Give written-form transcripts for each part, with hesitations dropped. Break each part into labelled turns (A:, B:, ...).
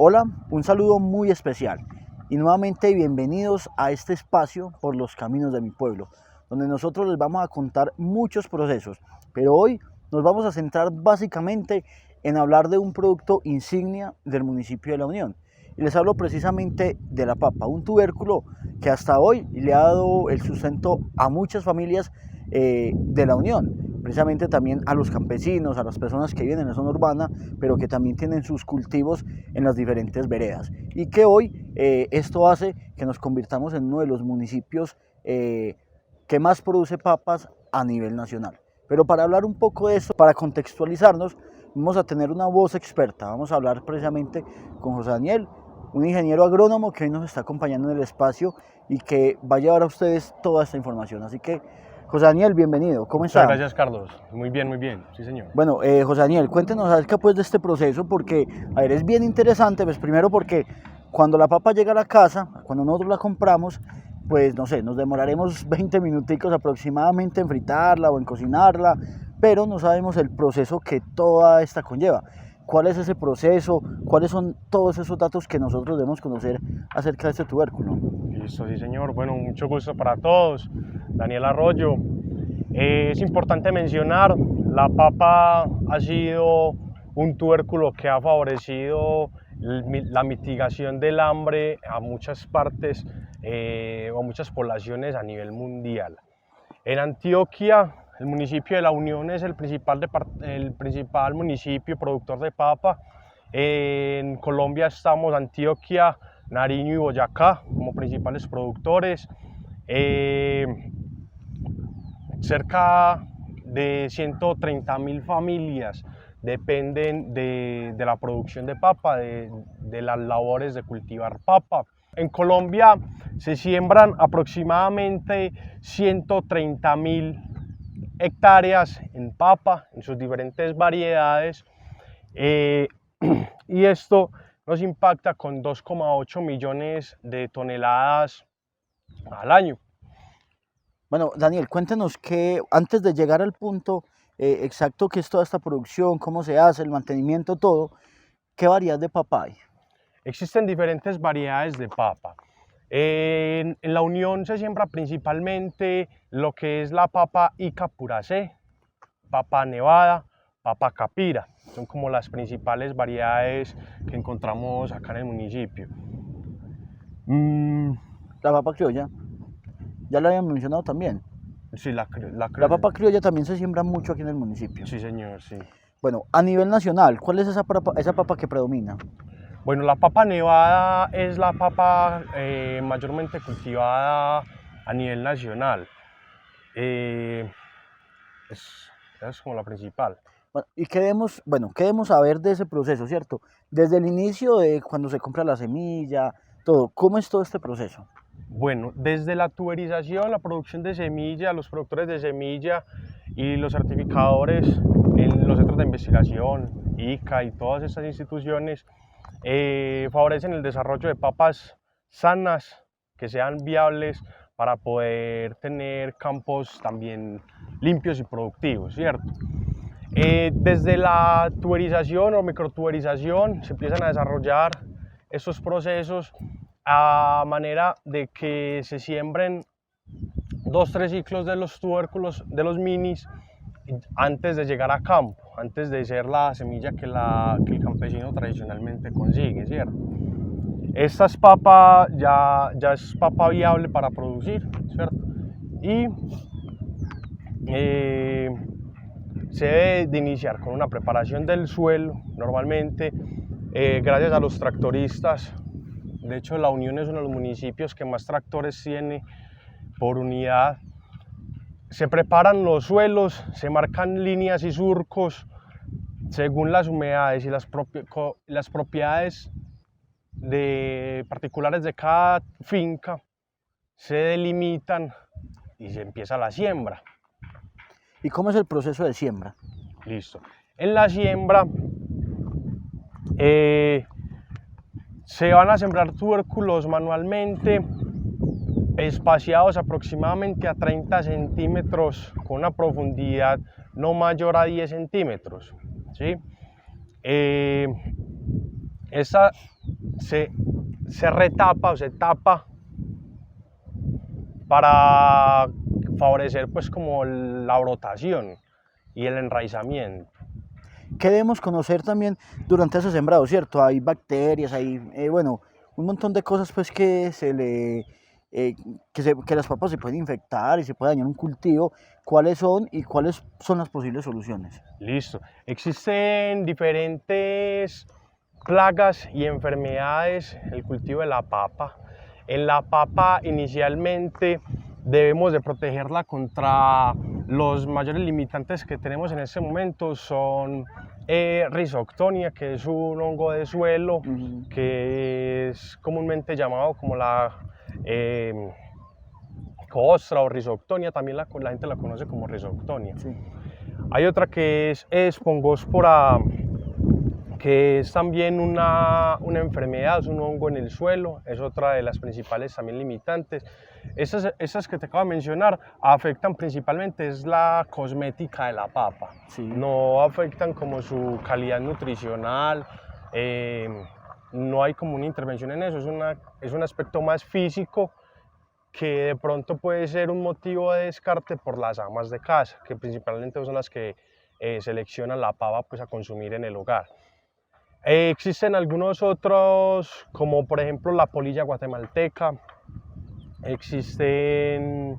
A: Hola, un saludo muy especial y nuevamente bienvenidos a este espacio por los caminos de mi pueblo, donde nosotros les vamos a contar muchos procesos, pero hoy nos vamos a centrar básicamente en hablar de un producto insignia del municipio de La Unión. Y les hablo precisamente de la papa, un tubérculo que hasta hoy le ha dado el sustento a muchas familias de La Unión, precisamente también a los campesinos, a las personas que viven en la zona urbana, pero que también tienen sus cultivos en las diferentes veredas. Y que hoy esto hace que nos convirtamos en uno de los municipios que más produce papas a nivel nacional. Pero para hablar un poco de esto, para contextualizarnos, vamos a tener una voz experta. Vamos a hablar precisamente con José Daniel, un ingeniero agrónomo que hoy nos está acompañando en el espacio y que va a llevar a ustedes toda esta información. Así que, José Daniel, bienvenido. ¿Cómo está?
B: Muchas gracias, Carlos. Muy bien, sí, señor.
A: Bueno, José Daniel, cuéntenos acerca pues de este proceso porque, a ver, es bien interesante, pues primero porque cuando la papa llega a la casa, cuando nosotros la compramos, pues no sé, nos demoraremos 20 minuticos aproximadamente en fritarla o en cocinarla, pero no sabemos el proceso que toda esta conlleva. ¿Cuál es ese proceso? ¿Cuáles son todos esos datos que nosotros debemos conocer acerca de este tubérculo?
B: Listo, sí, señor. Bueno, mucho gusto para todos. Daniel Arroyo. Es importante mencionar, la papa ha sido un tubérculo que ha favorecido la mitigación del hambre a muchas partes o a muchas poblaciones a nivel mundial. En Antioquia, el municipio de La Unión es el principal municipio productor de papa. En Colombia estamos Antioquia, Nariño y Boyacá como principales productores. Cerca de 130.000 familias dependen de la producción de papa, de las labores de cultivar papa. En Colombia se siembran aproximadamente 130.000 hectáreas en papa, en sus diferentes variedades, y esto nos impacta con 2,8 millones de toneladas al año.
A: Bueno, Daniel, cuéntenos que antes de llegar al punto exacto que es toda esta producción, cómo se hace, el mantenimiento, todo, ¿qué variedad de papa hay?
B: Existen diferentes variedades de papa. En La Unión se siembra principalmente lo que es la papa Ica Puracé, papa Nevada, papa Capira. Son como las principales variedades que encontramos acá en el municipio.
A: La papa criolla, ya la habían mencionado también.
B: Sí, la
A: La papa criolla también se siembra mucho aquí en el municipio.
B: Sí, señor, sí.
A: Bueno, a nivel nacional, ¿cuál es esa papa que predomina?
B: Bueno, la papa Nevada es la papa mayormente cultivada a nivel nacional. Es como la principal.
A: Bueno, y ¿qué debemos saber de ese proceso, cierto? Desde el inicio de cuando se compra la semilla, todo, ¿cómo es todo este proceso?
B: Bueno, desde la tuberización, la producción de semilla, los productores de semilla y los certificadores en los centros de investigación, ICA y todas estas instituciones favorecen el desarrollo de papas sanas que sean viables para poder tener campos también limpios y productivos, ¿cierto? Desde la tuberización o microtuberización se empiezan a desarrollar estos procesos a manera de que se siembren 2-3 ciclos de los tubérculos, de los minis, antes de llegar a campo, antes de ser la semilla que el campesino tradicionalmente consigue, ¿cierto? Esta es papa, ya es papa viable para producir, ¿cierto? Y se debe de iniciar con una preparación del suelo, normalmente, gracias a los tractoristas. De hecho, La Unión es uno de los municipios que más tractores tiene por unidad. Se preparan los suelos, se marcan líneas y surcos según las humedades y las propiedades particulares de cada finca. Se delimitan y se empieza la siembra.
A: ¿Y cómo es el proceso de siembra?
B: Listo. En la siembra se van a sembrar tubérculos manualmente, espaciados aproximadamente a 30 centímetros con una profundidad no mayor a 10 centímetros, ¿sí? esta se retapa o se tapa para favorecer pues como la brotación y el enraizamiento.
A: ¿Qué debemos conocer también durante ese sembrado, cierto? Hay bacterias, hay, bueno, un montón de cosas pues que que las papas se pueden infectar y se puede dañar un cultivo. ¿Cuáles son y cuáles son las posibles soluciones?
B: Listo. Existen diferentes plagas y enfermedades en el cultivo de la papa. En la papa inicialmente debemos de protegerla contra los mayores limitantes que tenemos en este momento. Son Rhizoctonia, que es un hongo de suelo, que es comúnmente llamado como la costra o Rhizoctonia, también la gente la conoce como Rhizoctonia.
A: Sí.
B: Hay otra que es Spongospora, que es también una enfermedad, es un hongo en el suelo, es otra de las principales también limitantes. Esas que te acabo de mencionar afectan principalmente es la cosmética de la papa,
A: Sí.
B: no afectan como su calidad nutricional, no hay como una intervención en eso, es un aspecto más físico que de pronto puede ser un motivo de descarte por las amas de casa, que principalmente son las que seleccionan la papa pues, a consumir en el hogar. Existen algunos otros, como por ejemplo la polilla guatemalteca, existen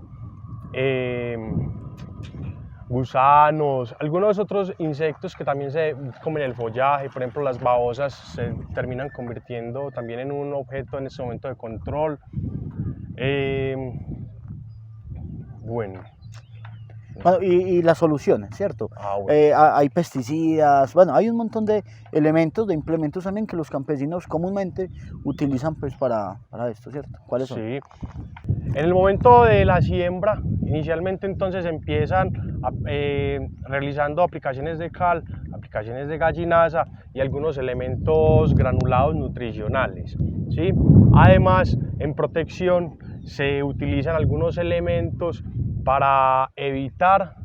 B: gusanos, algunos otros insectos que también se comen el follaje, por ejemplo las babosas se terminan convirtiendo también en un objeto en este momento de control. Bueno,
A: y las soluciones, ¿cierto?
B: Bueno.
A: Hay pesticidas, bueno, hay un montón de elementos, de implementos también que los campesinos comúnmente utilizan pues para esto, ¿cierto? ¿Cuáles son?
B: Sí. En el momento de la siembra, inicialmente entonces empiezan realizando aplicaciones de cal, aplicaciones de gallinaza y algunos elementos granulados nutricionales, ¿sí? Además, en protección se utilizan algunos elementos para evitar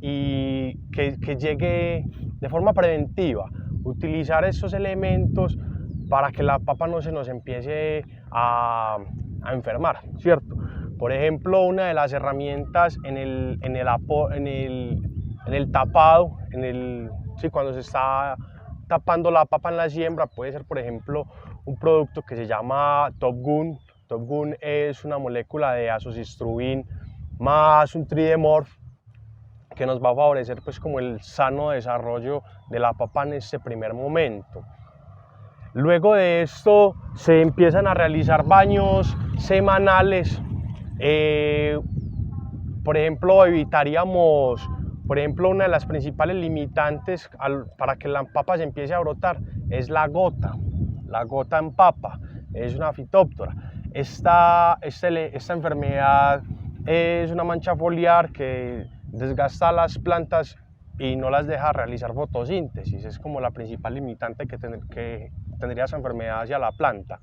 B: y que llegue de forma preventiva, utilizar esos elementos para que la papa no se nos empiece a enfermar, ¿cierto? Por ejemplo, una de las herramientas en el tapado, sí, cuando se está tapando la papa en la siembra, puede ser, por ejemplo, un producto que se llama Top Gun. Top Gun es una molécula de azocistrubin más un tridemorf que nos va a favorecer pues como el sano desarrollo de la papa en este primer momento. Luego de esto se empiezan a realizar baños semanales. Por ejemplo, evitaríamos, por ejemplo, una de las principales limitantes para que la papa se empiece a brotar es la gota en papa, es una fitóptora. Esta enfermedad es una mancha foliar que desgasta las plantas y no las deja realizar fotosíntesis, es como la principal limitante que tendría esa enfermedad hacia la planta.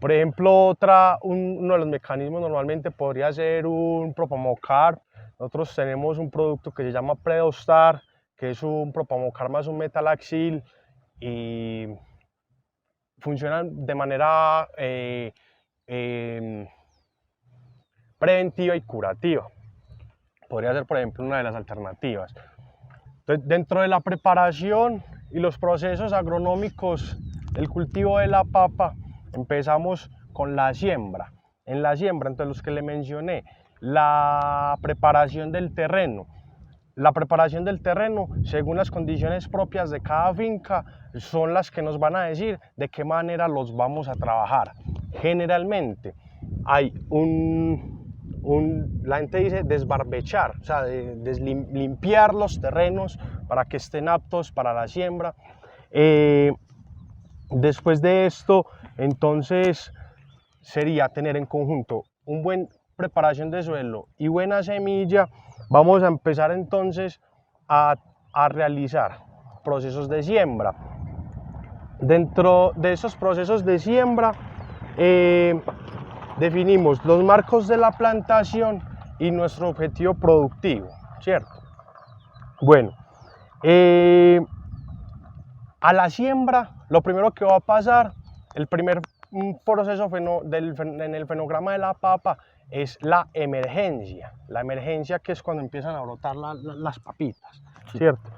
B: Por ejemplo, uno de los mecanismos normalmente podría ser un Propamocar. Nosotros tenemos un producto que se llama Predostar, que es un Propamocar más un metalaxil y funcionan de manera preventiva y curativa. Podría ser, por ejemplo, una de las alternativas. Entonces, dentro de la preparación y los procesos agronómicos del cultivo de la papa, empezamos con la siembra. En la siembra, entre los que le mencioné, la preparación del terreno. La preparación del terreno, según las condiciones propias de cada finca, son las que nos van a decir de qué manera los vamos a trabajar. Generalmente hay la gente dice desbarbechar, o sea, limpiar los terrenos para que estén aptos para la siembra. Después de esto, entonces, sería tener en conjunto una buena preparación de suelo y buena semilla. Vamos a empezar entonces a realizar procesos de siembra. Dentro de esos procesos de siembra, definimos los marcos de la plantación y nuestro objetivo productivo, ¿cierto? Bueno, A la siembra, lo primero que va a pasar, el primer proceso en el fenograma de la papa es la emergencia. La emergencia, que es cuando empiezan a brotar las papitas, ¿cierto?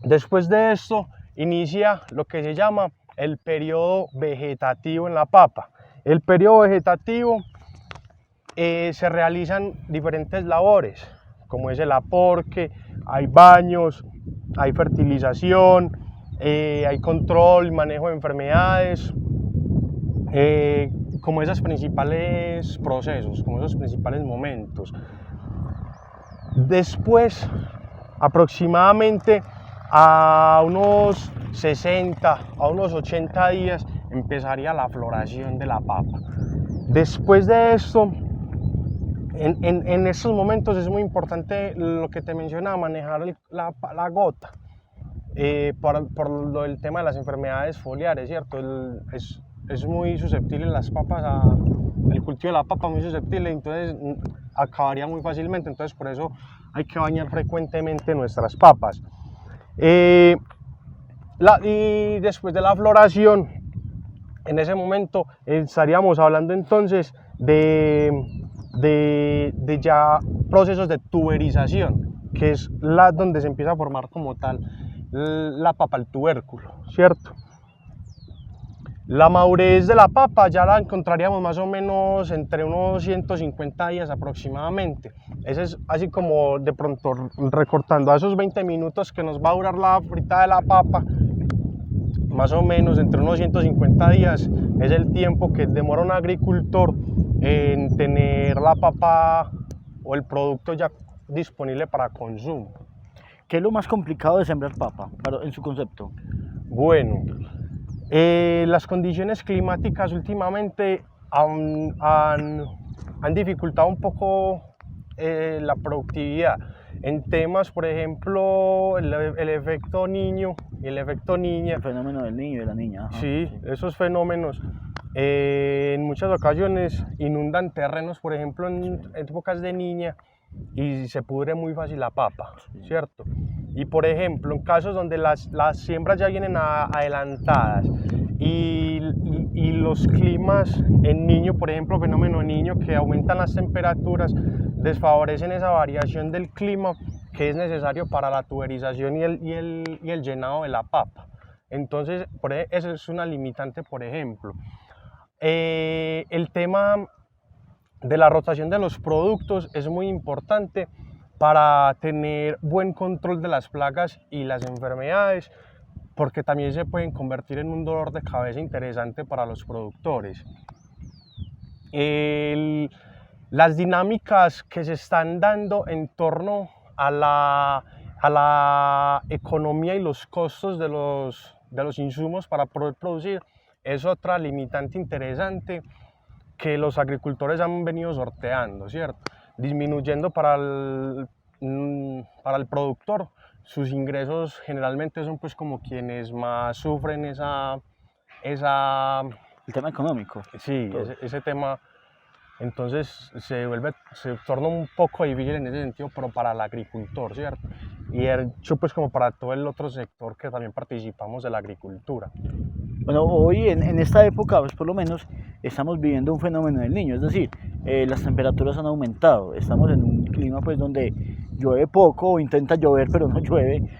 B: Después de esto inicia lo que se llama el periodo vegetativo en la papa. El periodo vegetativo se realizan diferentes labores, como es el aporque, hay baños, hay fertilización, hay control y manejo de enfermedades, como esos principales procesos, como esos principales momentos. Después, aproximadamente a unos 60, a unos 80 días, empezaría la floración de la papa. Después de esto, en estos momentos es muy importante lo que te mencionaba, manejar la gota, por el tema de las enfermedades foliares, ¿cierto? Es muy susceptible las papas, el cultivo de la papa muy susceptible, entonces acabaría muy fácilmente, entonces por eso hay que bañar frecuentemente nuestras papas. Y después de la floración, en ese momento estaríamos hablando entonces de ya procesos de tuberización, que es donde se empieza a formar como tal la papa, el tubérculo, ¿cierto? La madurez de la papa ya la encontraríamos más o menos entre unos 150 días aproximadamente. Ese es así como de pronto recortando a esos 20 minutos que nos va a durar la fritada de la papa, más o menos entre unos 150 días es el tiempo que demora un agricultor en tener la papa o el producto ya disponible para consumo.
A: ¿Qué es lo más complicado de sembrar papa, en su concepto?
B: Bueno, las condiciones climáticas últimamente han dificultado un poco la productividad en temas, por ejemplo, el efecto niño y el efecto niña.
A: El fenómeno del niño y de la niña. Ajá,
B: sí, esos fenómenos en muchas ocasiones inundan terrenos, por ejemplo, en épocas de niña, y se pudre muy fácil la papa, ¿cierto? Y por ejemplo, en casos donde las siembras ya vienen adelantadas y los climas en niño, por ejemplo, fenómeno niño, que aumentan las temperaturas, desfavorecen esa variación del clima que es necesario para la tuberización y el llenado de la papa. Entonces, eso es una limitante, por ejemplo. El tema de la rotación de los productos es muy importante para tener buen control de las plagas y las enfermedades, porque también se pueden convertir en un dolor de cabeza interesante para los productores. Las dinámicas que se están dando en torno a la economía y los costos de los insumos para poder producir es otra limitante interesante que los agricultores han venido sorteando, ¿cierto? Disminuyendo para el productor. Sus ingresos generalmente son pues como quienes más sufren
A: el tema económico.
B: Sí, ese tema. Entonces se torna un poco difícil en ese sentido, pero para el agricultor, ¿cierto? Y hecho pues como para todo el otro sector que también participamos de la agricultura.
A: Bueno, hoy en esta época, pues por lo menos, estamos viviendo un fenómeno del niño, es decir, las temperaturas han aumentado, estamos en un clima pues donde llueve poco o intenta llover pero no llueve.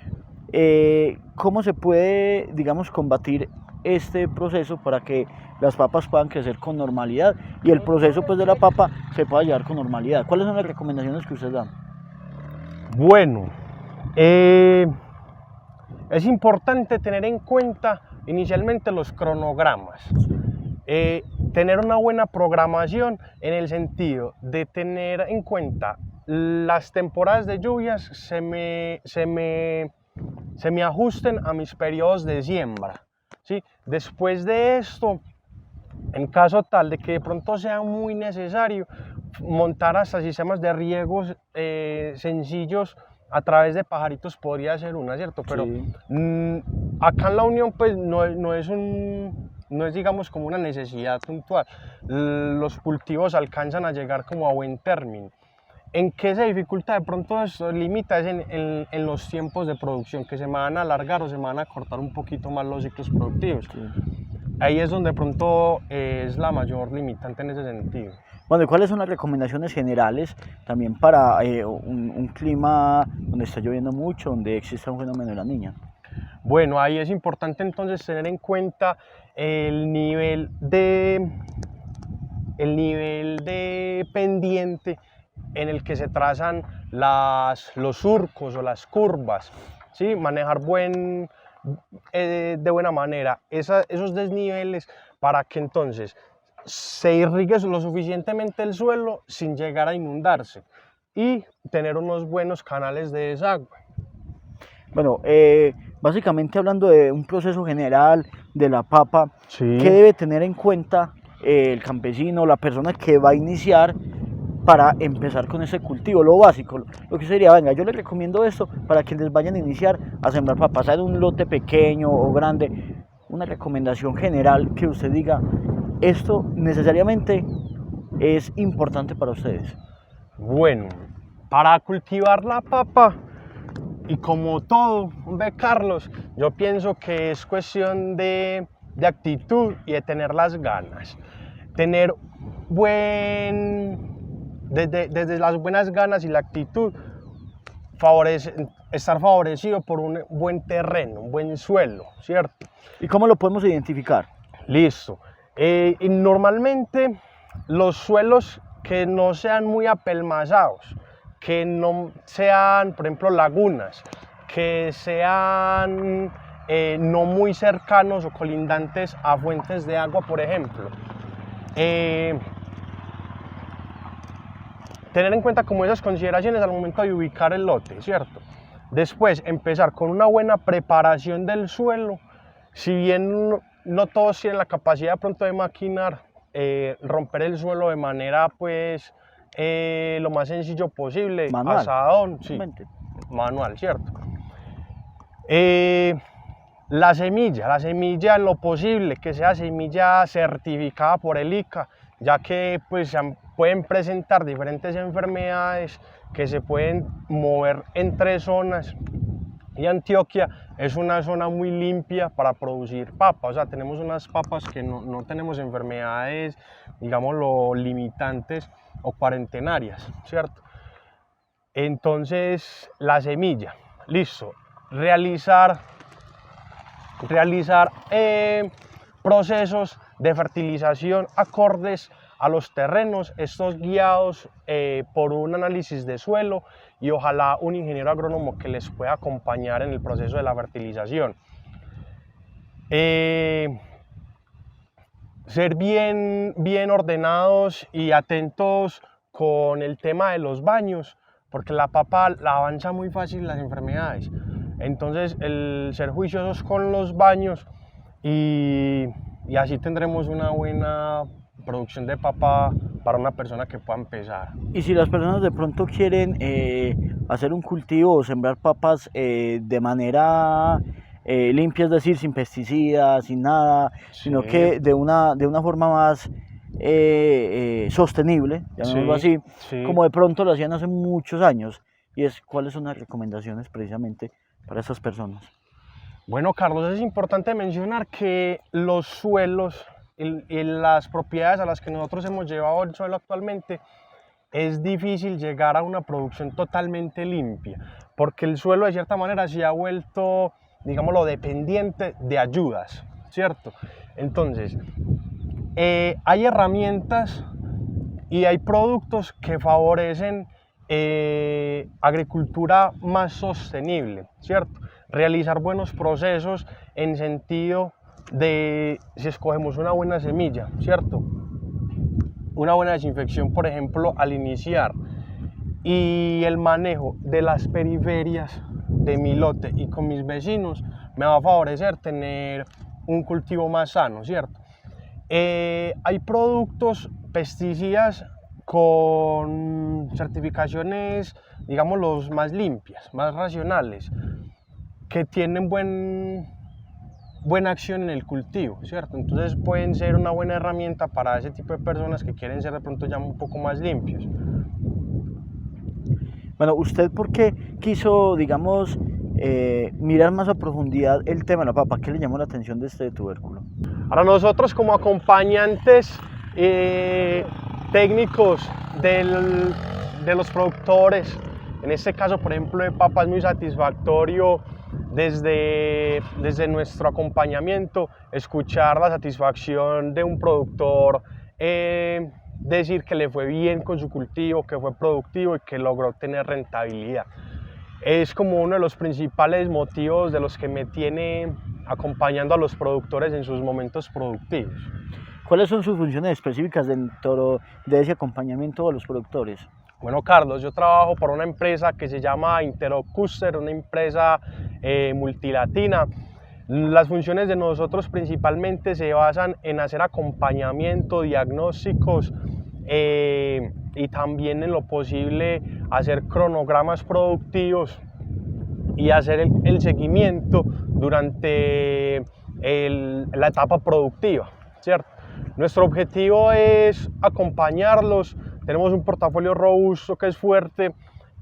A: ¿Cómo se puede, digamos, combatir este proceso para que las papas puedan crecer con normalidad y el proceso pues de la papa se pueda llevar con normalidad? ¿Cuáles son las recomendaciones que ustedes dan?
B: Bueno, es importante tener en cuenta inicialmente los cronogramas, tener una buena programación en el sentido de tener en cuenta las temporadas de lluvias se me ajusten a mis periodos de siembra, ¿sí? Después de esto, en caso tal de que de pronto sea muy necesario, montar hasta sistemas de riegos sencillos a través de pajaritos podría ser una, ¿cierto? Pero sí. Acá en la Unión pues no es digamos como una necesidad puntual. Los cultivos alcanzan a llegar como a buen término. ¿En qué se dificulta de pronto eso? Limita es en los tiempos de producción, que se me van a alargar o se me van a cortar un poquito más los ciclos productivos.
A: Sí.
B: Ahí es donde de pronto es la mayor limitante en ese sentido.
A: Bueno, ¿y cuáles son las recomendaciones generales también para un clima donde está lloviendo mucho, donde exista un fenómeno de la niña?
B: Bueno, ahí es importante entonces tener en cuenta el nivel de pendiente en el que se trazan los surcos o las curvas, ¿sí? Manejar de buena manera esos desniveles para que entonces se irrigue lo suficientemente el suelo sin llegar a inundarse y tener unos buenos canales de desagüe.
A: Bueno, básicamente hablando de un proceso general de la papa,
B: Sí.
A: ¿qué debe tener en cuenta el campesino, la persona que va a iniciar para empezar con ese cultivo? Lo básico, lo que sería, venga, yo les recomiendo esto para que les vayan a iniciar a sembrar papas, sea de un lote pequeño o grande, una recomendación general que usted diga, esto necesariamente es importante para ustedes.
B: Bueno, para cultivar la papa, y como todo, hombre Carlos, yo pienso que es cuestión de actitud y de tener las ganas. Tener desde las buenas ganas y la actitud, estar favorecido por un buen terreno, un buen suelo, ¿cierto?
A: ¿Y cómo lo podemos identificar?
B: Listo. Y normalmente los suelos que no sean muy apelmazados, que no sean, por ejemplo, lagunas, que sean no muy cercanos o colindantes a fuentes de agua, por ejemplo. Tener en cuenta como esas consideraciones al momento de ubicar el lote, ¿cierto? Después, empezar con una buena preparación del suelo. Si bien no todos tienen la capacidad pronto de maquinar, romper el suelo de manera, pues, lo más sencillo posible.
A: Manual.
B: Asadón, sí, manual, ¿cierto? La semilla en lo posible, que sea semilla certificada por el ICA, ya que pues pueden presentar diferentes enfermedades que se pueden mover entre zonas, y Antioquia es una zona muy limpia para producir papas, o sea, tenemos unas papas que no tenemos enfermedades, digámoslo, limitantes o cuarentenarias, ¿cierto? Entonces, la semilla, listo, realizar procesos de fertilización acordes a los terrenos, estos guiados por un análisis de suelo y ojalá un ingeniero agrónomo que les pueda acompañar en el proceso de la fertilización. Ser bien ordenados y atentos con el tema de los baños, porque la papa la avanza muy fácil las enfermedades. Entonces, el ser juiciosos con los baños y así tendremos una buena producción de papa para una persona que pueda empezar.
A: Y si las personas de pronto quieren hacer un cultivo o sembrar papas de manera limpia, es decir, sin pesticidas, sin nada, sí, sino que de una forma más sostenible, llamémoslo así, sí, como de pronto lo hacían hace muchos años, y es cuáles son las recomendaciones precisamente para esas personas.
B: Bueno, Carlos, es importante mencionar que los suelos y las propiedades a las que nosotros hemos llevado el suelo actualmente, es difícil llegar a una producción totalmente limpia, porque el suelo de cierta manera se ha vuelto, digámoslo, dependiente de ayudas, ¿cierto? Entonces, hay herramientas y hay productos que favorecen agricultura más sostenible, ¿cierto? Realizar buenos procesos en sentido de si escogemos una buena semilla, ¿cierto? Una buena desinfección, por ejemplo, al iniciar, y el manejo de las periferias de mi lote y con mis vecinos me va a favorecer tener un cultivo más sano, ¿cierto? Hay productos, pesticidas con certificaciones, digamos, los más limpias, más racionales, que tienen buena acción en el cultivo, ¿cierto? Entonces pueden ser una buena herramienta para ese tipo de personas que quieren ser de pronto ya un poco más limpios.
A: Bueno, ¿usted por qué quiso, digamos, mirar más a profundidad el tema de la papa? ¿Qué le llamó la atención de este tubérculo?
B: Para nosotros como acompañantes técnicos de los productores, en este caso por ejemplo de papa, es muy satisfactorio desde nuestro acompañamiento escuchar la satisfacción de un productor, decir que le fue bien con su cultivo, que fue productivo y que logró tener rentabilidad. Es como uno de los principales motivos de los que me tiene acompañando a los productores en sus momentos productivos.
A: ¿Cuáles son sus funciones específicas dentro de ese acompañamiento a los productores?
B: Bueno, Carlos, yo trabajo por una empresa que se llama Interocluster, una empresa multilatina. Las funciones de nosotros principalmente se basan en hacer acompañamiento, diagnósticos y también en lo posible hacer cronogramas productivos y hacer el seguimiento durante la etapa productiva, ¿cierto? Nuestro objetivo es acompañarlos, tenemos un portafolio robusto que es fuerte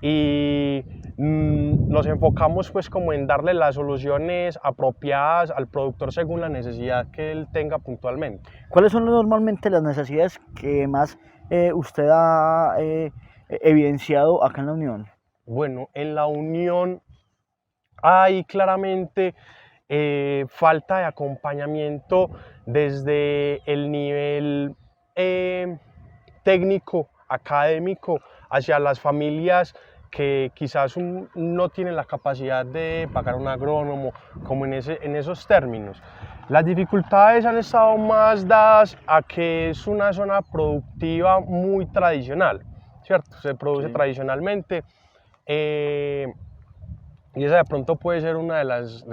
B: y nos enfocamos pues como en darle las soluciones apropiadas al productor según la necesidad que él tenga puntualmente.
A: ¿Cuáles son normalmente las necesidades que más usted ha evidenciado acá en la Unión?
B: Bueno, en la Unión hay claramente falta de acompañamiento desde el nivel técnico, académico, hacia las familias que quizás no tienen la capacidad de pagar un agrónomo, como en esos términos. Las dificultades han estado más dadas a que es una zona productiva muy tradicional, ¿cierto? Se produce tradicionalmente. Y esa de pronto puede ser una de las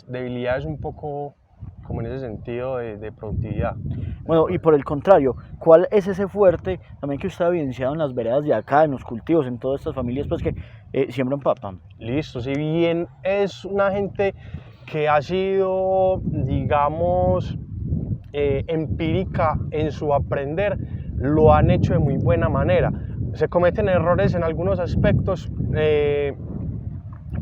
B: debilidades un poco como en ese sentido de productividad.
A: Bueno, y por el contrario, ¿cuál es ese fuerte también que usted ha evidenciado en las veredas de acá, en los cultivos, en todas estas familias pues que siembran papa?
B: Listo, si bien es una gente que ha sido, digamos, empírica en su aprender, lo han hecho de muy buena manera. Se cometen errores en algunos aspectos,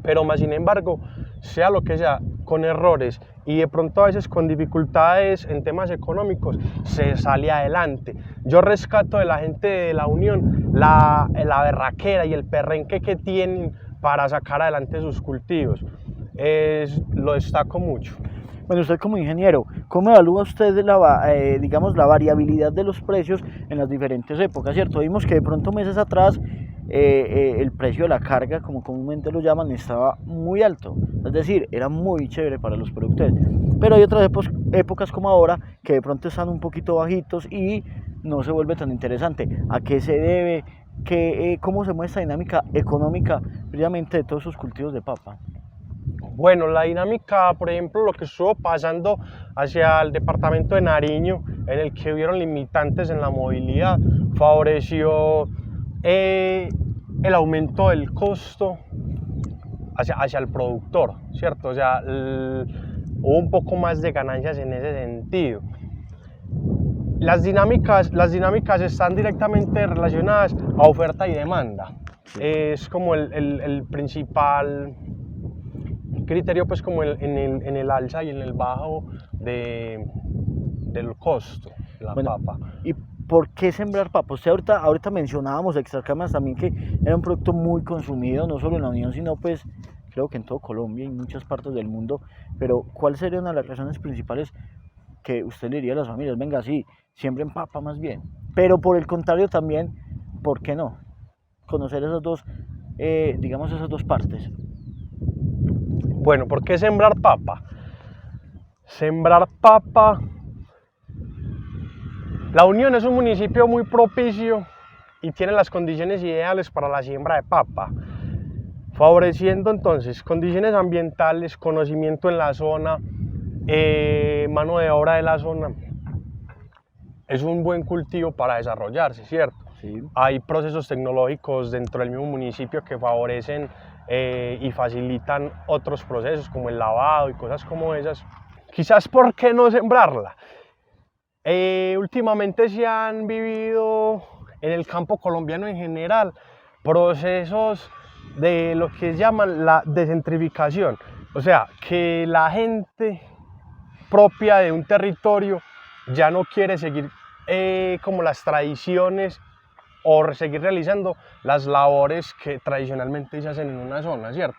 B: pero más sin embargo, sea lo que sea, con errores y de pronto a veces con dificultades en temas económicos, se sale adelante. Yo rescato de la gente de la Unión la berraquera y el perrenque que tienen para sacar adelante sus cultivos. Lo destaco mucho.
A: Bueno, usted como ingeniero, ¿cómo evalúa usted digamos, la variabilidad de los precios en las diferentes épocas, ¿cierto? Vimos que de pronto meses atrás el precio de la carga, como comúnmente lo llaman, estaba muy alto, es decir, era muy chévere para los productores, pero hay otras épocas como ahora que de pronto están un poquito bajitos y no se vuelve tan interesante. ¿A qué se debe? ¿Cómo se muestra la dinámica económica precisamente de todos esos cultivos de papa?
B: Bueno, la dinámica, por ejemplo, lo que estuvo pasando hacia el departamento de Nariño, en el que hubieron limitantes en la movilidad, favoreció el aumento del costo hacia el productor, ¿cierto? O sea, hubo un poco más de ganancias en ese sentido. Las dinámicas están directamente relacionadas a oferta y demanda. Es como el principal criterio, pues como en el alza y en el bajo del costo de la papa.
A: ¿Y por qué sembrar papa? Usted ahorita mencionábamos Extracamas también, que era un producto muy consumido, no solo en la Unión, sino pues creo que en todo Colombia y en muchas partes del mundo. Pero ¿cuál sería una de las razones principales que usted le diría a las familias? Venga, sí, siembren papa más bien. Pero por el contrario también, ¿por qué no? Conocer esas dos, digamos, esas dos partes.
B: Bueno, ¿por qué sembrar papa? Sembrar papa. La Unión es un municipio muy propicio y tiene las condiciones ideales para la siembra de papa, favoreciendo entonces condiciones ambientales, conocimiento en la zona, mano de obra de la zona. Es un buen cultivo para desarrollarse, ¿cierto? Sí. Hay procesos tecnológicos dentro del mismo municipio que favorecen y facilitan otros procesos como el lavado y cosas como esas. Quizás, ¿por qué no sembrarla? Últimamente se han vivido en el campo colombiano en general procesos de lo que llaman la descentrificación, o sea, que la gente propia de un territorio ya no quiere seguir como las tradiciones o seguir realizando las labores que tradicionalmente se hacen en una zona, ¿cierto?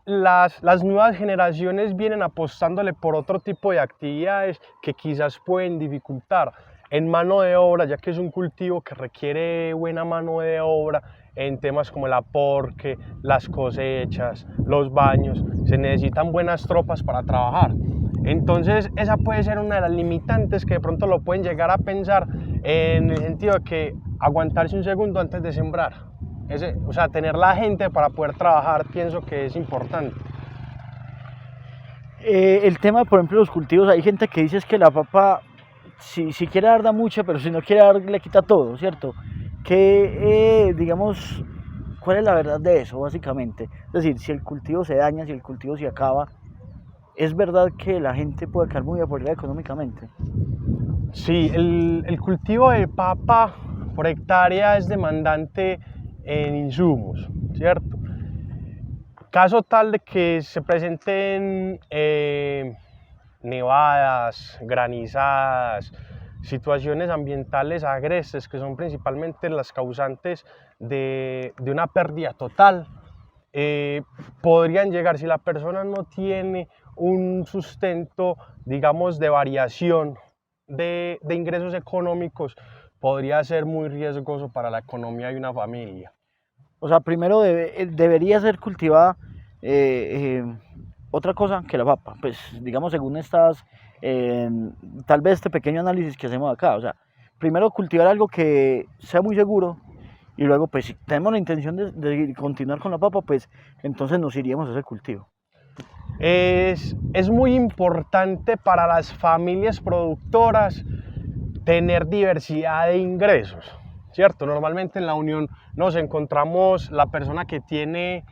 B: Las nuevas generaciones vienen apostándole por otro tipo de actividades que quizás pueden dificultar en mano de obra, ya que es un cultivo que requiere buena mano de obra en temas como el aporque, las cosechas, los baños. Se necesitan buenas tropas para trabajar. Entonces esa puede ser una de las limitantes que de pronto lo pueden llegar a pensar, en el sentido de que aguantarse un segundo antes de sembrar. O sea, tener la gente para poder trabajar, pienso que es importante.
A: El tema, por ejemplo, los cultivos, hay gente que dice es que la papa, si quiere dar, da mucha, pero si no quiere dar, le quita todo, ¿cierto? Que, digamos, ¿cuál es la verdad de eso, básicamente? Es decir, si el cultivo se daña, si el cultivo se acaba, ¿es verdad que la gente puede quedar muy apoyada económicamente?
B: Sí, el cultivo de papa por hectárea es demandante en insumos, ¿cierto? Caso tal de que se presenten nevadas, granizadas, situaciones ambientales agrestes que son principalmente las causantes de una pérdida total, podrían llegar, si la persona no tiene un sustento, digamos, de variación de ingresos económicos, podría ser muy riesgoso para la economía de una familia.
A: O sea, primero debería ser cultivada otra cosa que la papa, pues digamos según estas, tal vez este pequeño análisis que hacemos acá, o sea, primero cultivar algo que sea muy seguro y luego pues si tenemos la intención de continuar con la papa, pues entonces nos iríamos a ese cultivo.
B: Es muy importante para las familias productoras tener diversidad de ingresos, ¿cierto? Normalmente en la unión nos encontramos la persona que tiene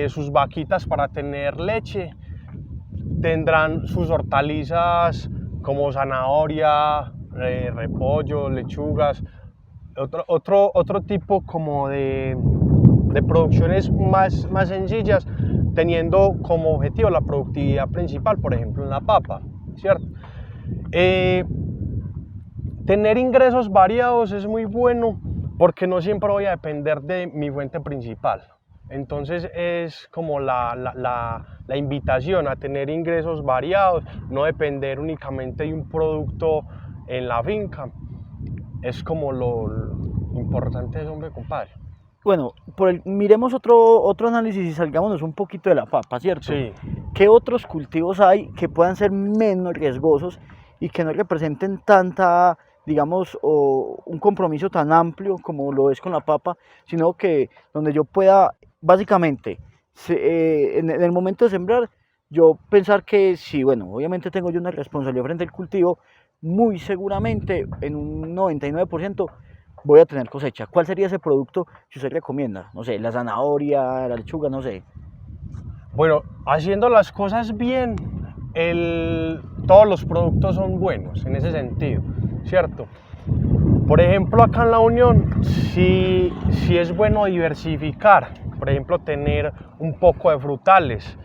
B: sus vaquitas para tener leche, tendrán sus hortalizas como zanahoria, repollo, lechugas, otro tipo como de producciones más sencillas, teniendo como objetivo la productividad principal, por ejemplo en la papa, ¿cierto? Tener ingresos variados es muy bueno porque no siempre voy a depender de mi fuente principal. Entonces es como la invitación a tener ingresos variados, no depender únicamente de un producto en la finca. Es como lo importante de eso, hombre, compadre.
A: Bueno, miremos otro análisis y salgámonos un poquito de la papa, ¿cierto?
B: Sí.
A: ¿Qué otros cultivos hay que puedan ser menos riesgosos y que no representen tanta, digamos, o un compromiso tan amplio como lo es con la papa, sino que donde yo pueda, básicamente, en el momento de sembrar, yo pensar que si, bueno, obviamente tengo yo una responsabilidad frente al cultivo, muy seguramente en un 99% voy a tener cosecha? ¿Cuál sería ese producto que usted recomienda? No sé, la zanahoria, la lechuga, no sé.
B: Bueno, haciendo las cosas bien, todos los productos son buenos en ese sentido, ¿cierto? Por ejemplo, acá en la Unión, sí es bueno diversificar, por ejemplo, tener un poco de frutales.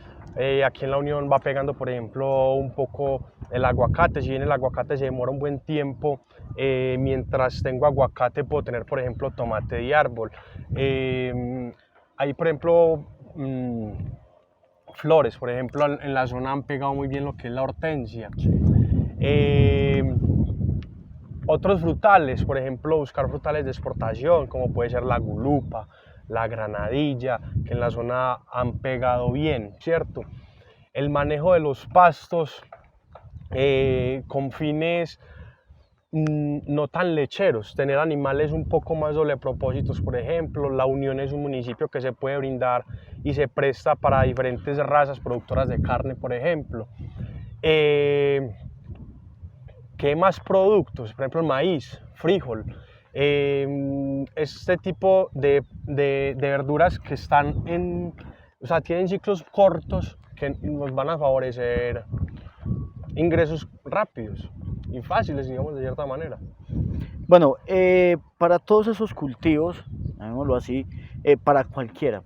B: Aquí en la Unión va pegando, por ejemplo, un poco el aguacate. Si bien el aguacate se demora un buen tiempo, mientras tengo aguacate puedo tener, por ejemplo, tomate de árbol. Hay, por ejemplo, flores, por ejemplo, en la zona han pegado muy bien lo que es la hortensia. Otros frutales, por ejemplo, buscar frutales de exportación, como puede ser la gulupa, la granadilla, que en la zona han pegado bien, ¿cierto? El manejo de los pastos con fines no tan lecheros, tener animales un poco más doble propósitos, por ejemplo. La Unión es un municipio que se puede brindar y se presta para diferentes razas productoras de carne, por ejemplo. ¿Qué más productos? Por ejemplo, el maíz, frijol. Este tipo de verduras que están o sea, tienen ciclos cortos que nos van a favorecer ingresos rápidos y fáciles, digamos, de cierta manera.
A: Bueno, para todos esos cultivos, llamémoslo así, para cualquiera,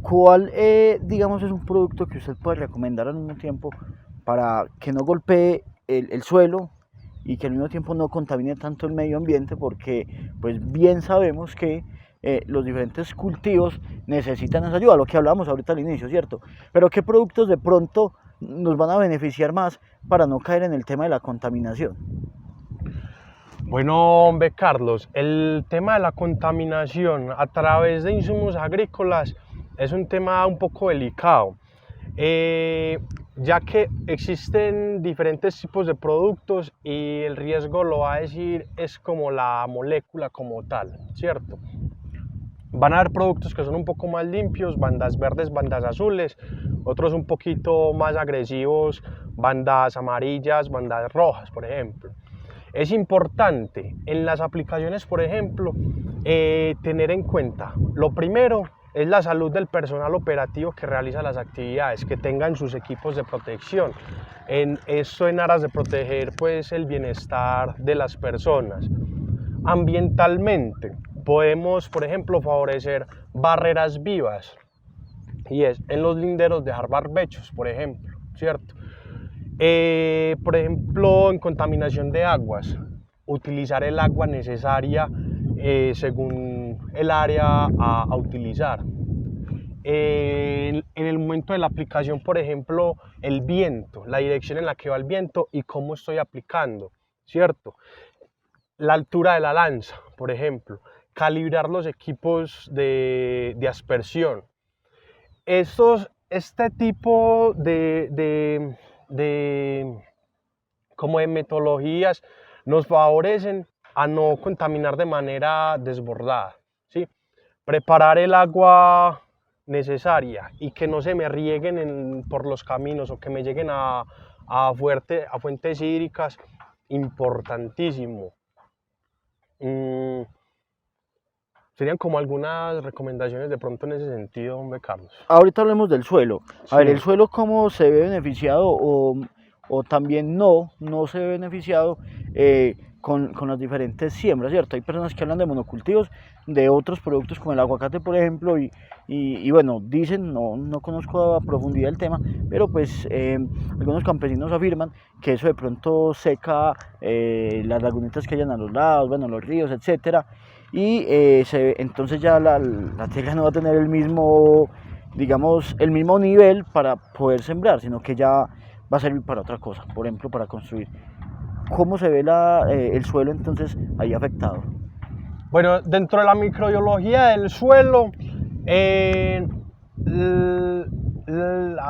A: ¿cuál, digamos, es un producto que usted puede recomendar al mismo tiempo para que no golpee el suelo y que al mismo tiempo no contamine tanto el medio ambiente? Porque pues bien sabemos que los diferentes cultivos necesitan esa ayuda, lo que hablábamos ahorita al inicio, ¿cierto? Pero ¿qué productos de pronto nos van a beneficiar más para no caer en el tema de la contaminación?
B: Bueno, hombre, Carlos, el tema de la contaminación a través de insumos agrícolas es un tema un poco delicado, ya que existen diferentes tipos de productos y el riesgo, lo va a decir, es como la molécula como tal, ¿cierto? Van a haber productos que son un poco más limpios, bandas verdes, bandas azules, otros un poquito más agresivos, bandas amarillas, bandas rojas, por ejemplo. Es importante en las aplicaciones, por ejemplo, tener en cuenta, lo primero es la salud del personal operativo que realiza las actividades, que tengan sus equipos de protección. Esto en aras de proteger pues, el bienestar de las personas. Ambientalmente, podemos, por ejemplo, favorecer barreras vivas, y es en los linderos dejar barbechos, por ejemplo, ¿cierto? Por ejemplo, en contaminación de aguas, utilizar el agua necesaria según el área a utilizar. En el momento de la aplicación, por ejemplo, el viento, la dirección en la que va el viento y cómo estoy aplicando, ¿cierto? La altura de la lanza, por ejemplo, calibrar los equipos de aspersión. Este tipo como de metodologías nos favorecen a no contaminar de manera desbordada, ¿sí? Preparar el agua necesaria y que no se me rieguen por los caminos o que me lleguen a fuentes hídricas, importantísimo. Serían como algunas recomendaciones de pronto en ese sentido, hombre, Carlos.
A: Ahorita hablemos del suelo.
B: Sí.
A: A ver, ¿el suelo cómo se ve beneficiado o también no se ve beneficiado con las diferentes siembras, ¿cierto? Hay personas que hablan de monocultivos, de otros productos como el aguacate, por ejemplo, y bueno, dicen, no conozco a profundidad el tema, pero pues algunos campesinos afirman que eso de pronto seca las lagunitas que hayan a los lados, bueno, los ríos, etcétera, y entonces ya la tierra no va a tener el mismo, digamos, el mismo nivel para poder sembrar, sino que ya va a servir para otra cosa, por ejemplo, para construir. ¿Cómo se ve el suelo entonces ahí afectado?
B: Bueno, dentro de la microbiología del suelo, a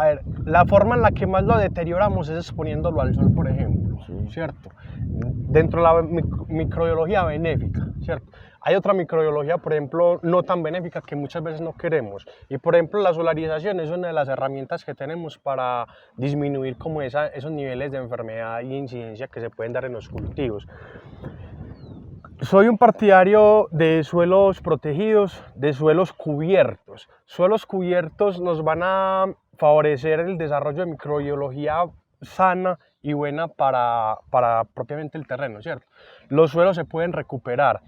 B: ver, la forma en la que más lo deterioramos es exponiéndolo al sol, por ejemplo, sí. ¿Cierto? Dentro de la microbiología benéfica, ¿cierto? Hay otra microbiología, por ejemplo, no tan benéfica que muchas veces no queremos. Y por ejemplo, la solarización es una de las herramientas que tenemos para disminuir como esos niveles de enfermedad y incidencia que se pueden dar en los cultivos. Soy un partidario de suelos protegidos, de suelos cubiertos. Suelos cubiertos nos van a favorecer el desarrollo de microbiología sana y buena para propiamente el terreno, ¿cierto? Los suelos se pueden recuperar,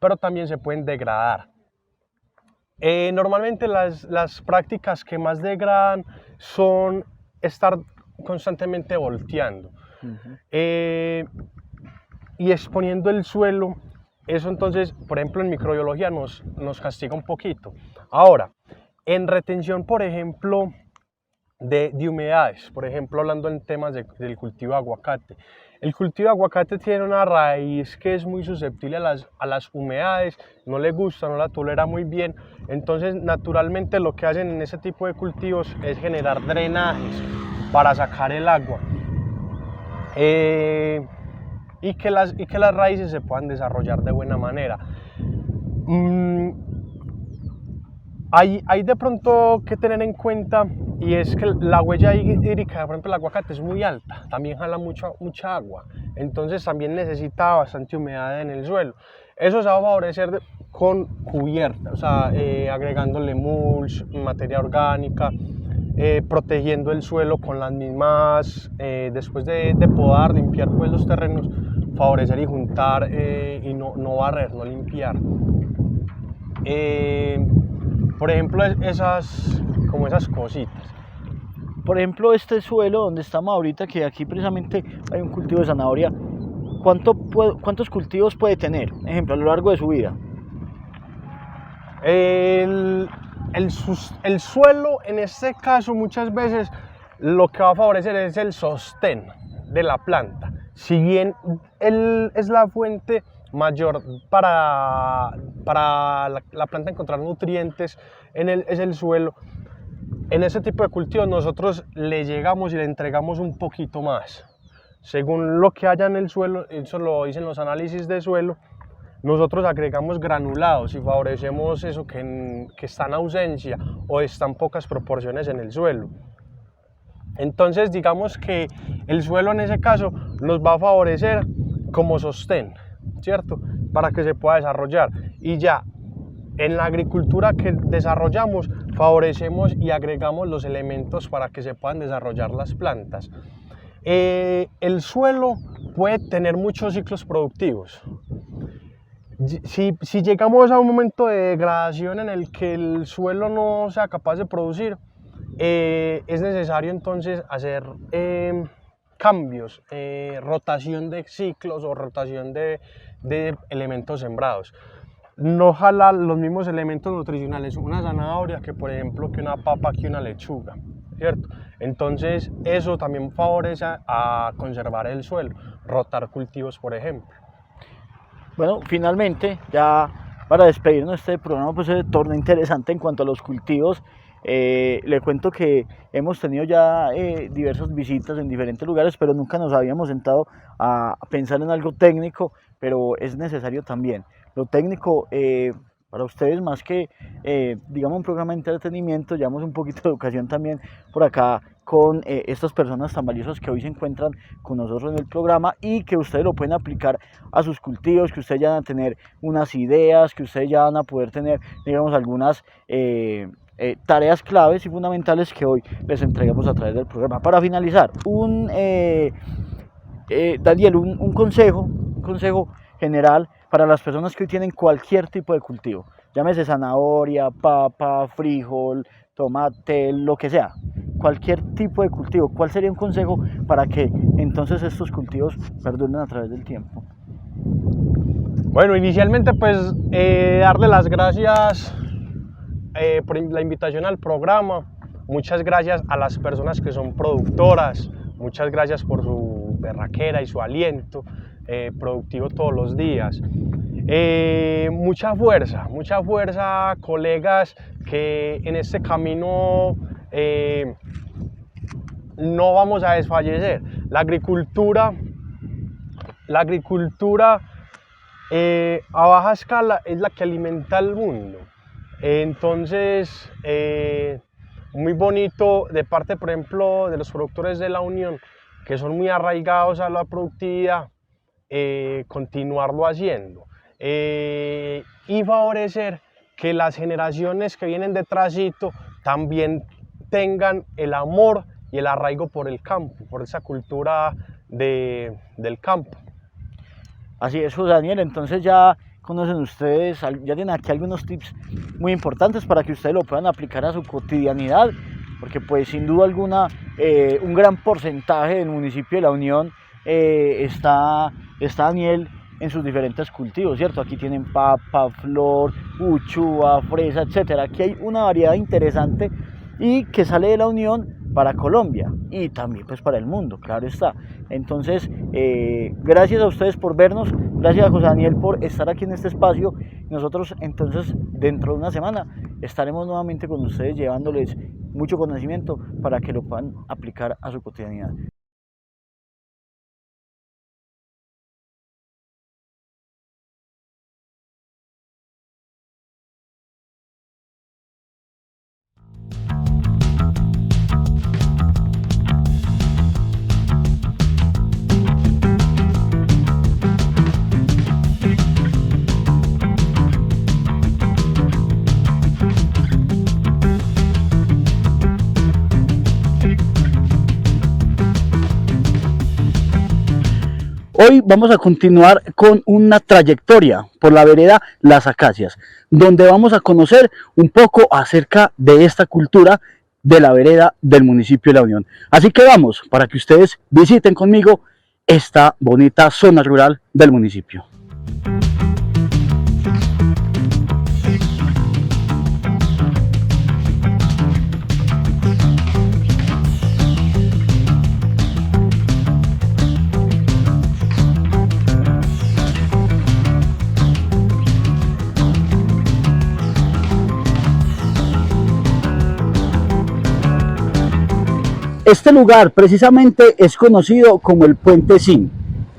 B: pero también se pueden degradar. Normalmente las prácticas que más degradan son estar constantemente volteando y exponiendo el suelo. Eso entonces, por ejemplo, en microbiología nos castiga un poquito. Ahora, en retención, por ejemplo, de humedades, por ejemplo, hablando en temas del cultivo de aguacate. El cultivo de aguacate tiene una raíz que es muy susceptible a las humedades, no le gusta, no la tolera muy bien, entonces naturalmente lo que hacen en ese tipo de cultivos es generar drenajes para sacar el agua y que las raíces se puedan desarrollar de buena manera. Hay de pronto que tener en cuenta, y es que la huella hídrica, por ejemplo, el aguacate es muy alta, también jala mucha agua, entonces también necesita bastante humedad en el suelo. Eso se va a favorecer con cubierta, o sea, agregándole mulch, materia orgánica, protegiendo el suelo con las mismas, después de podar, limpiar pues los terrenos, favorecer y juntar y no barrer, no limpiar. Por ejemplo, esas cositas.
A: Por ejemplo, este suelo donde estamos ahorita, que aquí precisamente hay un cultivo de zanahoria, ¿cuántos cultivos puede tener, ejemplo, a lo largo de su vida?
B: El suelo, en este caso, muchas veces lo que va a favorecer es el sostén de la planta. Si bien él es la fuente mayor para la planta encontrar nutrientes, es el suelo. En ese tipo de cultivos nosotros le llegamos y le entregamos un poquito más. Según lo que haya en el suelo, eso lo dicen los análisis de suelo, nosotros agregamos granulados y favorecemos eso que está en ausencia o está en pocas proporciones en el suelo. Entonces digamos que el suelo en ese caso nos va a favorecer como sostén, ¿cierto? Para que se pueda desarrollar. Y ya en la agricultura que desarrollamos, favorecemos y agregamos los elementos para que se puedan desarrollar las plantas. El suelo puede tener muchos ciclos productivos. Si llegamos a un momento de degradación en el que el suelo no sea capaz de producir, es necesario entonces hacer cambios, rotación de ciclos o rotación de elementos sembrados. No jala los mismos elementos nutricionales una zanahoria que por ejemplo que una papa, que una lechuga, ¿cierto? Entonces eso también favorece a conservar el suelo, rotar cultivos por ejemplo.
A: Bueno, finalmente, ya para despedirnos de este programa, pues se torna interesante en cuanto a los cultivos. Le cuento que hemos tenido ya diversas visitas en diferentes lugares, pero nunca nos habíamos sentado a pensar en algo técnico, pero es necesario también. Lo técnico, para ustedes, más que digamos un programa de entretenimiento, llevamos un poquito de educación también por acá con estas personas tan valiosas que hoy se encuentran con nosotros en el programa y que ustedes lo pueden aplicar a sus cultivos, que ustedes ya van a tener unas ideas, que ustedes ya van a poder tener, digamos, algunas tareas claves y fundamentales que hoy les entregamos a través del programa. Para finalizar, Daniel, un consejo general para las personas que hoy tienen cualquier tipo de cultivo, llámese zanahoria, papa, frijol, tomate, lo que sea, cualquier tipo de cultivo. ¿Cuál sería un consejo para que entonces estos cultivos perduren a través del tiempo?
B: Bueno, inicialmente pues darle las gracias por la invitación al programa. Muchas gracias a las personas que son productoras, muchas gracias por su berraquera y su aliento productivo todos los días. Mucha fuerza, colegas, que en este camino no vamos a desfallecer. La agricultura a baja escala es la que alimenta al mundo. Entonces, muy bonito de parte, por ejemplo, de los productores de la Unión, que son muy arraigados a la productividad, continuarlo haciendo y favorecer que las generaciones que vienen detrásito también tengan el amor y el arraigo por el campo, por esa cultura del campo.
A: Así es, José Daniel, entonces ya conocen ustedes, ya tienen aquí algunos tips muy importantes para que ustedes lo puedan aplicar a su cotidianidad, porque pues sin duda alguna un gran porcentaje del municipio de La Unión está Daniel en sus diferentes cultivos, ¿cierto? Aquí tienen papa, flor, uchúa, fresa, etcétera. Aquí hay una variedad interesante y que sale de La Unión para Colombia y también pues para el mundo, claro está. Entonces, gracias a ustedes por vernos, gracias a José Daniel por estar aquí en este espacio. Nosotros entonces dentro de una semana estaremos nuevamente con ustedes llevándoles mucho conocimiento para que lo puedan aplicar a su cotidianidad. Hoy vamos a continuar con una trayectoria por la vereda Las Acacias, donde vamos a conocer un poco acerca de esta cultura de la vereda del municipio de La Unión. Así que vamos, para que ustedes visiten conmigo esta bonita zona rural del municipio. Este lugar precisamente es conocido como el Puente Sin,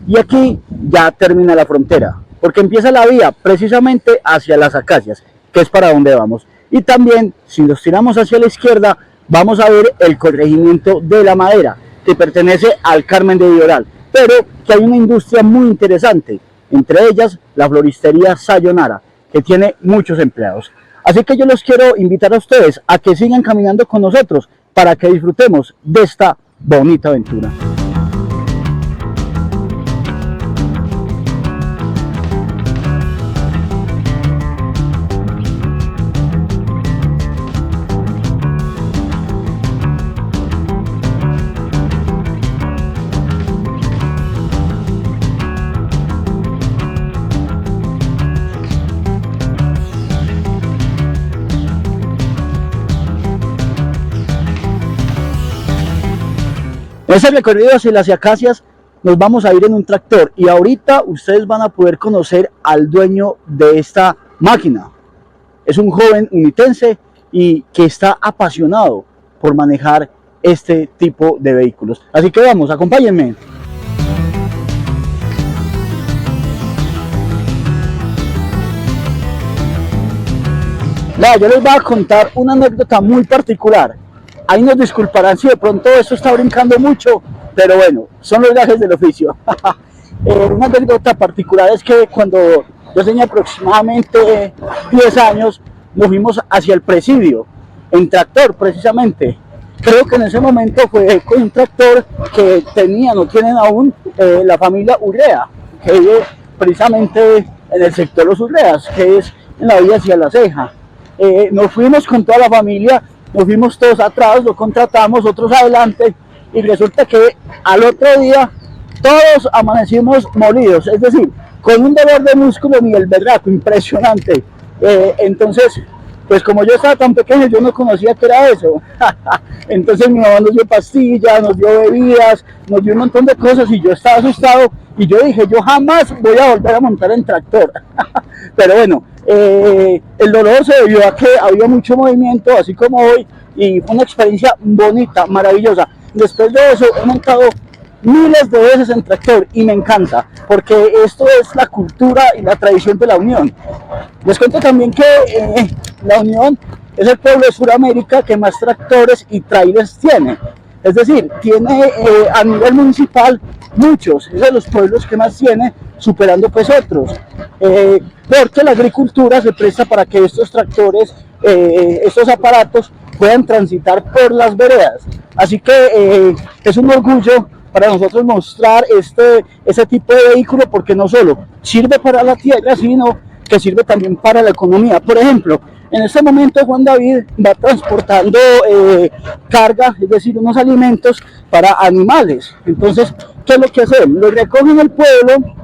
A: y aquí ya termina la frontera, porque empieza la vía precisamente hacia Las Acacias, que es para donde vamos. Y también, si nos tiramos hacia la izquierda, vamos a ver el corregimiento de La Madera, que pertenece al Carmen de Viboral, pero que hay una industria muy interesante, entre ellas la floristería Sayonara, que tiene muchos empleados. Así que yo los quiero invitar a ustedes a que sigan caminando con nosotros para que disfrutemos de esta bonita aventura. En ese recorrido hacia las Acacias nos vamos a ir en un tractor y ahorita ustedes van a poder conocer al dueño de esta máquina. Es un joven unitense y que está apasionado por manejar este tipo de vehículos. Así que vamos, acompáñenme. Yo les voy a contar una anécdota muy particular. Ahí nos disculparán si de pronto esto está brincando mucho, pero bueno, son los gajes del oficio. Una anécdota particular es que cuando yo tenía aproximadamente 10 años, nos fuimos hacia el presidio, en tractor precisamente. Creo que en ese momento fue con un tractor que tienen aún la familia Urrea, que vive precisamente en el sector Los Urreas, que es en la vía hacia La Ceja. Nos fuimos con toda la familia. Nos fuimos todos atrás, lo contratamos, otros adelante, y resulta que al otro día todos amanecimos molidos, es decir, con un dolor de músculo ni el berraco, impresionante. Entonces, pues como yo estaba tan pequeño, yo no conocía qué era eso. Entonces mi mamá nos dio pastillas, nos dio bebidas, nos dio un montón de cosas y yo estaba asustado y yo dije, yo jamás voy a volver a montar en tractor. Pero bueno, el dolor se debió a que había mucho movimiento, así como hoy, y fue una experiencia bonita, maravillosa. Después de eso he montado miles de veces en tractor y me encanta, porque esto es la cultura y la tradición de La Unión. Les cuento también que La Unión es el pueblo de Sudamérica que más tractores y trailers tiene. Es decir, tiene a nivel municipal muchos, es de los pueblos que más tiene, superando pues otros, porque la agricultura se presta para que estos tractores, estos aparatos puedan transitar por las veredas. Así que es un orgullo para nosotros mostrar ese tipo de vehículo, porque no solo sirve para la tierra, sino que sirve también para la economía. Por ejemplo, en este momento Juan David va transportando carga, es decir, unos alimentos para animales. Entonces, ¿qué es lo que hacemos? Lo recogen en el pueblo.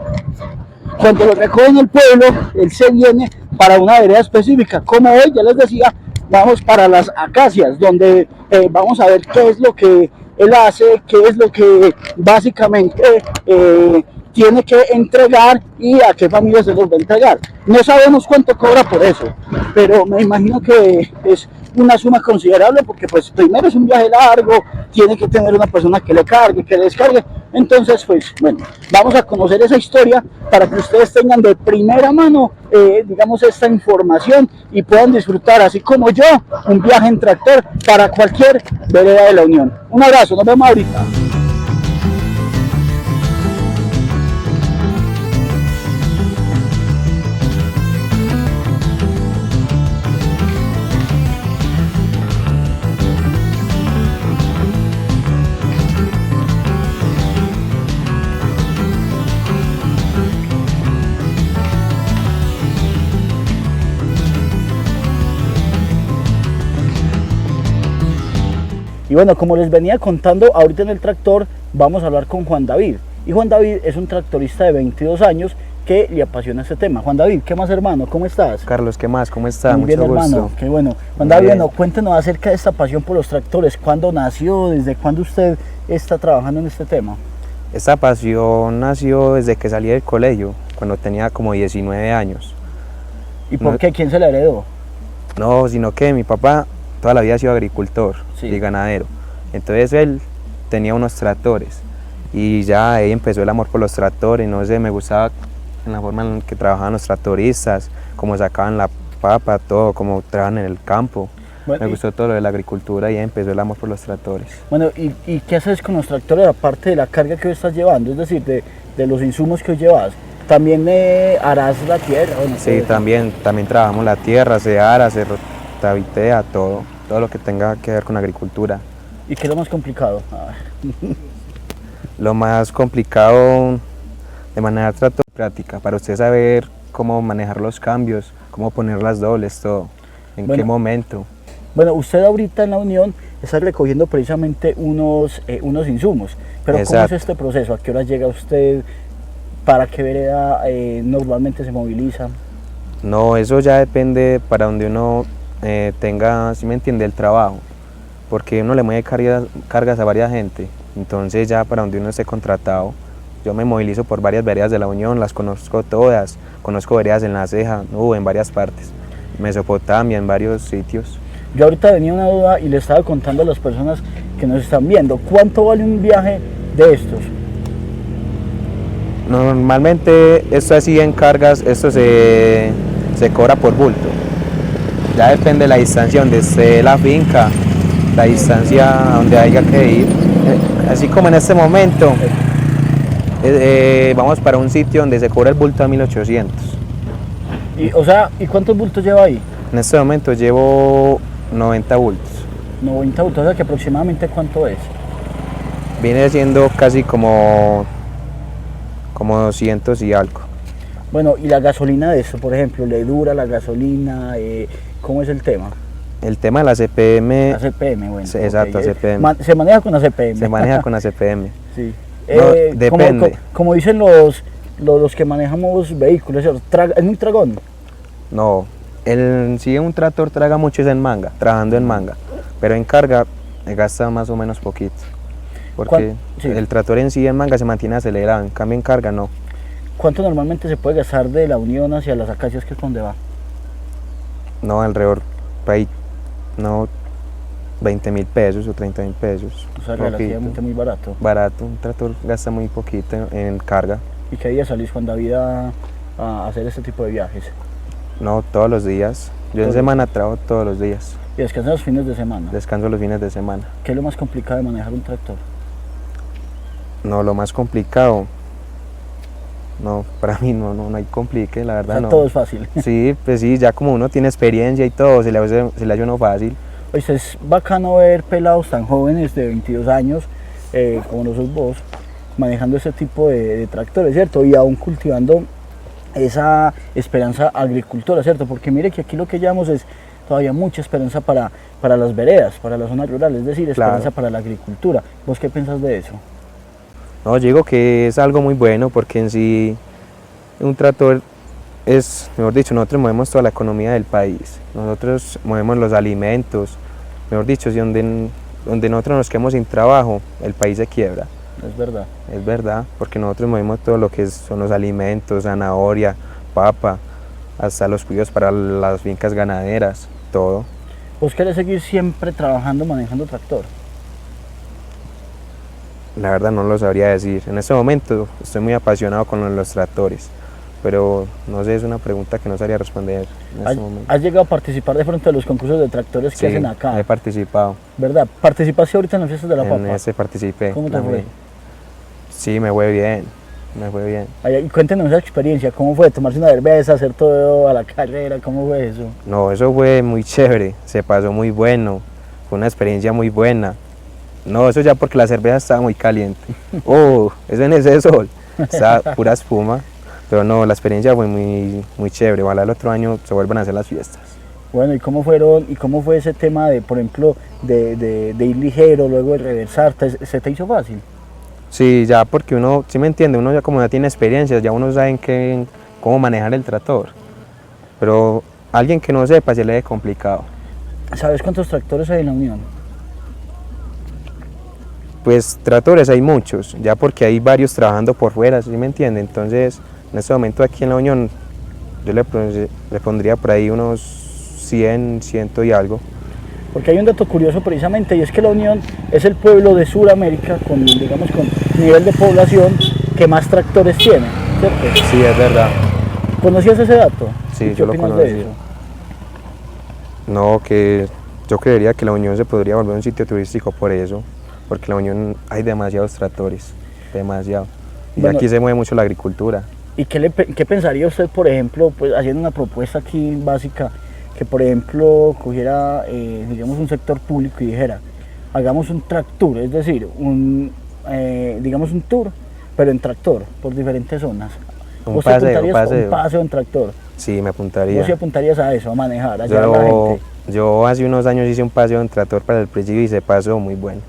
A: Cuando lo recogen en el pueblo, él se viene para una vereda específica. Como hoy, ya les decía, vamos para Las Acacias, donde vamos a ver qué es lo que él hace, qué es lo que básicamente tiene que entregar y a qué familia se los va a entregar. No sabemos cuánto cobra por eso, pero me imagino que es una suma considerable, porque pues primero es un viaje largo, tiene que tener una persona que le cargue, que le descargue. Entonces pues bueno, vamos a conocer esa historia para que ustedes tengan de primera mano digamos esta información y puedan disfrutar, así como yo, un viaje en tractor para cualquier vereda de La Unión. Un abrazo, nos vemos ahorita. bueno, como les venía contando, ahorita en el tractor vamos a hablar con Juan David. Y Juan David es un tractorista de 22 años que le apasiona este tema. Juan David, ¿qué más, hermano? ¿Cómo estás?
C: Carlos, ¿qué más? ¿Cómo está?
A: Muy bien,
C: Mucho
A: hermano.
C: gusto.
A: Qué bueno. Juan
C: Muy
A: David,
C: bien.
A: bueno, cuéntenos acerca de esta pasión por los tractores. ¿Cuándo nació? ¿Desde cuándo usted está trabajando en este tema?
C: Esta pasión nació desde que salí del colegio, cuando tenía como 19 años.
A: ¿Y por
C: No-
A: qué? ¿Quién se la heredó?
C: No, sino que mi papá toda la vida ha sido agricultor
A: Sí.
C: y ganadero. Entonces él tenía unos tractores y ya ahí empezó el amor por los tractores. No sé, me gustaba en la forma en que trabajaban los tractoristas, cómo sacaban la papa, todo, cómo trabajan en el campo.
A: Bueno,
C: Me
A: y-
C: gustó todo lo de la agricultura y ahí empezó el amor por los tractores.
A: Bueno, ¿y qué haces con los tractores aparte de la carga que hoy estás llevando? Es decir, de los insumos que hoy llevas. ¿También harás la tierra? Bueno,
C: Sí,
A: todo eso.
C: también trabajamos la tierra, se ara, se tabitea, todo lo que tenga que ver con agricultura.
A: ¿Y qué es lo más complicado?
C: Lo más complicado de manejar tractor es práctica, para usted saber cómo manejar los cambios, cómo poner las dobles, todo, en
A: Bueno.
C: qué momento.
A: Bueno, usted ahorita en la Unión está recogiendo precisamente unos insumos, pero ¿cómo es
C: Exacto.
A: este proceso? ¿A qué hora llega usted? ¿Para qué vereda normalmente se moviliza?
C: No, eso ya depende para donde uno tenga, si me entiende, el trabajo, porque uno le mueve cargas a varias gente, entonces ya para donde uno esté contratado. Yo me movilizo por varias veredas de la Unión, las conozco todas, conozco veredas en La Ceja, en varias partes, Mesopotamia, en varios sitios.
A: Yo ahorita tenía una duda y le estaba contando a las personas que nos están viendo, ¿cuánto vale un viaje de estos?
C: Normalmente esto así en cargas, esto se cobra por bulto. Ya depende de la distancia donde esté la finca, la distancia a donde haya que ir. Así como en este momento, vamos para un sitio donde se cobra el bulto a 1800.
A: ¿Y cuántos bultos lleva ahí?
C: En este momento llevo 90 bultos.
A: 90 bultos, o sea que aproximadamente ¿cuánto es?
C: Viene siendo casi como 200 y algo.
A: Bueno, y la gasolina de eso, por ejemplo, ¿le dura la gasolina? ¿Cómo es el tema?
C: El tema de la CPM
A: La CPM, bueno.
C: Sí, exacto,
A: ok,
C: CPM.
A: Se maneja con la CPM.
C: se maneja con la CPM.
A: Sí.
C: No,
A: Como,
C: depende.
A: como dicen los que manejamos vehículos, ¿cierto? ¿Es muy tragón?
C: No, sí un tractor traga mucho es en manga, trabajando en manga, pero en carga gasta más o menos poquito. Porque
A: Sí.
C: el tractor en sí en manga se mantiene acelerado, en cambio en carga no.
A: ¿Cuánto normalmente se puede gastar de la Unión hacia las Acacias, que es donde va?
C: No, alrededor, por ahí, no, 20.000 pesos o 30.000 pesos.
A: O sea,
C: poquito.
A: relativamente muy barato.
C: Barato, un tractor gasta muy poquito en carga.
A: ¿Y qué día salís, Juan David, a hacer este tipo de viajes?
C: No, todos los días. Yo en
A: Todos.
C: semana trabajo todos los días.
A: Y descansan los fines de semana.
C: Descanso los fines de semana.
A: ¿Qué es lo más complicado de manejar un tractor?
C: No, lo más complicado. No, para mí no hay complique, la
A: O
C: verdad
A: sea,
C: no.
A: todo es fácil.
C: Sí, pues sí, ya como uno tiene experiencia y todo, se le hace uno fácil.
A: Pues es bacano ver pelados tan jóvenes de 22 años, como lo sos vos, manejando ese tipo de tractores, ¿cierto? Y aún cultivando esa esperanza agricultora, ¿cierto? Porque mire que aquí lo que llevamos es todavía mucha esperanza para las veredas, para las zonas rurales, es decir, esperanza
C: Claro.
A: para la agricultura. ¿Vos qué piensas de eso?
C: No, yo digo que es algo muy bueno porque en sí un tractor es, mejor dicho, nosotros movemos toda la economía del país, nosotros movemos los alimentos, mejor dicho, si donde nosotros nos quedemos sin trabajo, el país se quiebra.
A: Es verdad.
C: Es verdad, porque nosotros movemos todo lo que son los alimentos, zanahoria, papa, hasta los cuidados para las fincas ganaderas, todo.
A: ¿Vos querés seguir siempre trabajando, manejando tractor?
C: La verdad no lo sabría decir. En este momento estoy muy apasionado con los tractores, pero no sé, es una pregunta que no sabría responder en
A: ¿Has,
C: este momento.
A: has llegado a participar de pronto de los concursos de tractores que
C: Sí,
A: hacen acá?
C: he participado.
A: ¿Verdad? ¿Participaste ahorita en las fiestas de la
C: En
A: papa?
C: ese participé.
A: ¿Cómo te
C: me
A: fue?
C: Sí, me fue bien, me fue bien.
A: Ay, y cuéntenos esa experiencia, ¿cómo fue? ¿Tomarse una cerveza, hacer todo a la carrera? ¿Cómo fue eso?
C: No, eso fue muy chévere, se pasó muy bueno, fue una experiencia muy buena. No, eso ya porque la cerveza estaba muy caliente. Eso en ese sol, estaba pura espuma. Pero no, la experiencia fue muy chévere. Ojalá el otro año se vuelvan a hacer las fiestas.
A: Bueno, ¿y cómo fue ese tema de, por ejemplo, de ir ligero, luego de reversar? ¿Se te hizo fácil?
C: Sí, ya porque uno, sí me entiende, uno ya como ya tiene experiencia, ya uno sabe cómo manejar el tractor. Pero alguien que no sepa se le es complicado.
A: ¿Sabes cuántos tractores hay en la Unión?
C: Pues tractores hay muchos, ya porque hay varios trabajando por fuera, ¿sí me entiende? Entonces, en este momento aquí en la Unión, yo le pondría por ahí unos 100, 100 y algo.
A: Porque hay un dato curioso precisamente, y es que la Unión es el pueblo de Sudamérica con, digamos, con nivel de población que más tractores tiene, ¿cierto?
C: Sí, es verdad.
A: ¿Conocías ese dato?
C: Sí,
A: ¿Qué
C: yo lo
A: opinas
C: conocí.
A: de eso?
C: No, que yo creería que la Unión se podría volver un sitio turístico por eso, porque en la Unión hay demasiados tractores, demasiado. Y
A: Bueno,
C: aquí se mueve mucho la agricultura.
A: ¿Y qué pensaría usted, por ejemplo, pues haciendo una propuesta aquí básica, que por ejemplo cogiera, digamos, un sector público y dijera, hagamos un tractor, es decir, digamos un tour, pero en tractor, por diferentes zonas?
C: Un
A: ¿Vos te
C: paseo,
A: apuntarías a
C: paseo.
A: un paseo en tractor?
C: Sí, me apuntaría.
A: ¿Vos sí apuntarías a eso, a manejar, a llevar a la gente?
C: Yo hace unos años hice un paseo en tractor para el Presidio y se pasó muy bueno,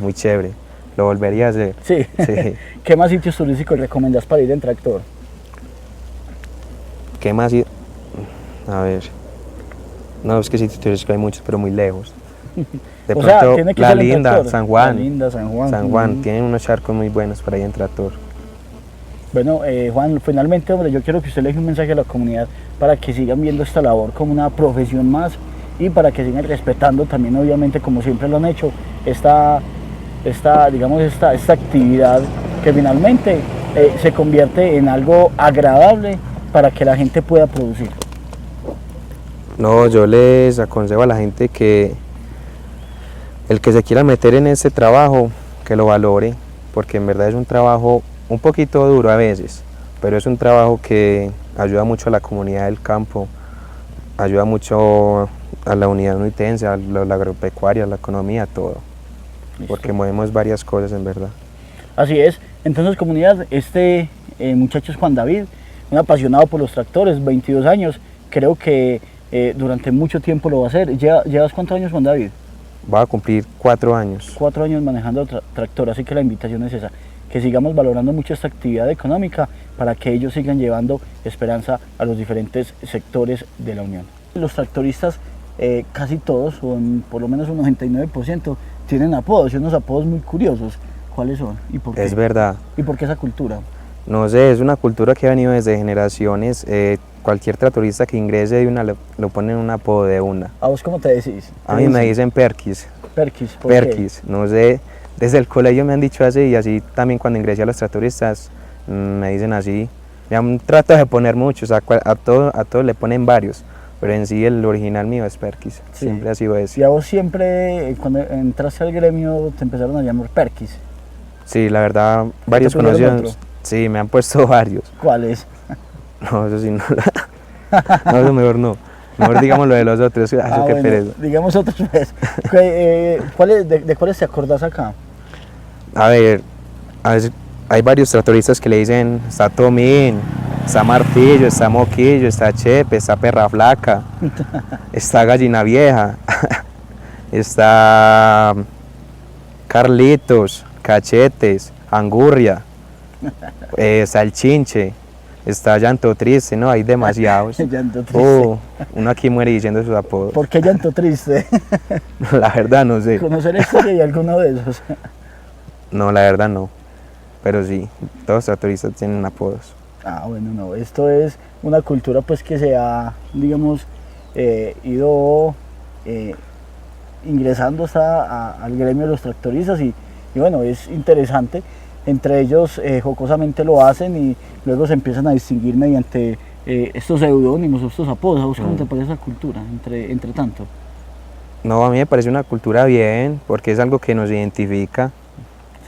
C: muy chévere. Lo volvería a hacer.
A: Sí.
C: Sí.
A: ¿Qué más sitios turísticos recomendás para ir en tractor?
C: ¿Qué más? A ver. No, es que sitios turísticos hay muchos, pero muy lejos. De
A: O sea,
C: pronto,
A: tiene que
C: La
A: ser en
C: Linda,
A: tractor.
C: San Juan.
A: La Linda, San Juan.
C: San Juan, tienen unos charcos muy buenos para ir en tractor.
A: Bueno, Juan, finalmente, hombre, yo quiero que usted le deje un mensaje a la comunidad para que sigan viendo esta labor como una profesión más y para que sigan respetando también, obviamente, como siempre lo han hecho, esta actividad que finalmente se convierte en algo agradable para que la gente pueda producir.
C: No, yo les aconsejo a la gente que el que se quiera meter en ese trabajo, que lo valore, porque en verdad es un trabajo un poquito duro a veces, pero es un trabajo que ayuda mucho a la comunidad del campo, ayuda mucho a la unidad nuitense, a la agropecuaria, a la economía, todo.
A: Listo.
C: Porque movemos varias cosas en verdad.
A: Así es. Entonces, comunidad, este muchacho es Juan David, un apasionado por los tractores, 22 años, creo que durante mucho tiempo lo va a hacer. ¿Llevas cuántos años, Juan David?
C: Va a cumplir 4 años.
A: 4 años manejando tractor, así que la invitación es esa, que sigamos valorando mucho esta actividad económica para que ellos sigan llevando esperanza a los diferentes sectores de la Unión. Los tractoristas, casi todos, o por lo menos un 99%, tienen apodos y unos apodos muy curiosos. ¿Cuáles son y por qué?
C: Es verdad.
A: ¿Y por qué esa cultura?
C: No sé, es una cultura que ha venido desde generaciones. Cualquier tractorista que ingrese de una lo ponen un apodo de una.
A: ¿A vos cómo te decís?
C: A mí me dicen Perkis.
A: Perkis, ¿por
C: Perkis, no sé, desde el colegio me han dicho así y así también cuando ingresé a los tractoristas me dicen así. Ya trato de poner muchos, a todos le ponen varios, pero en sí el original mío es Perkis,
A: Sí.
C: siempre ha sido
A: qué?
C: ese.
A: ¿Y a vos siempre, cuando entraste al gremio, te empezaron a llamar Perkis?
C: Sí, la verdad, varios
A: pusieron
C: conocidos, sí, me han puesto varios.
A: ¿Cuáles?
C: No, eso sí, no, no, eso mejor no. Mejor digamos lo de los otros, eso qué
A: Bueno,
C: pereza.
A: digamos otros pues. ¿De cuáles te acordás acá?
C: A ver, hay varios tractoristas que le dicen, está Tomín, está Martillo, está Moquillo, está Chepe, está Perra Flaca, está Gallina Vieja, está Carlitos, Cachetes, Angurria, está el Chinche, está Llanto Triste, no, hay demasiados.
A: Llanto Triste.
C: Uno aquí muere diciendo sus apodos.
A: ¿Por qué Llanto Triste?
C: La verdad no sé.
A: ¿Conocer la historia de alguno de esos?
C: No, la verdad no. Pero sí, todos los tractoristas tienen apodos.
A: Ah, bueno, no, esto es una cultura pues que se ha, digamos, ido ingresando hasta al gremio de los tractoristas y bueno, es interesante. Entre ellos jocosamente lo hacen y luego se empiezan a distinguir mediante estos seudónimos, estos apodos. ¿A vos cómo te parece esa cultura, entre tanto?
C: No, a mí me parece una cultura bien, porque es algo que nos identifica.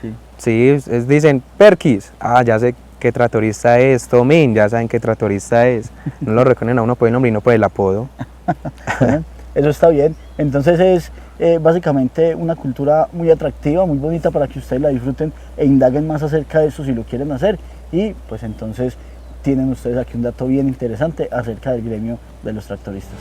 A: Sí.
C: Sí, dicen Perkis, ya sé qué tractorista es, Tomín, ya saben qué tractorista es. No lo reconocen a uno por el nombre y no por el apodo.
A: Bueno, eso está bien. Entonces es básicamente una cultura muy atractiva, muy bonita para que ustedes la disfruten e indaguen más acerca de eso si lo quieren hacer. Y pues entonces tienen ustedes aquí un dato bien interesante acerca del gremio de los tractoristas.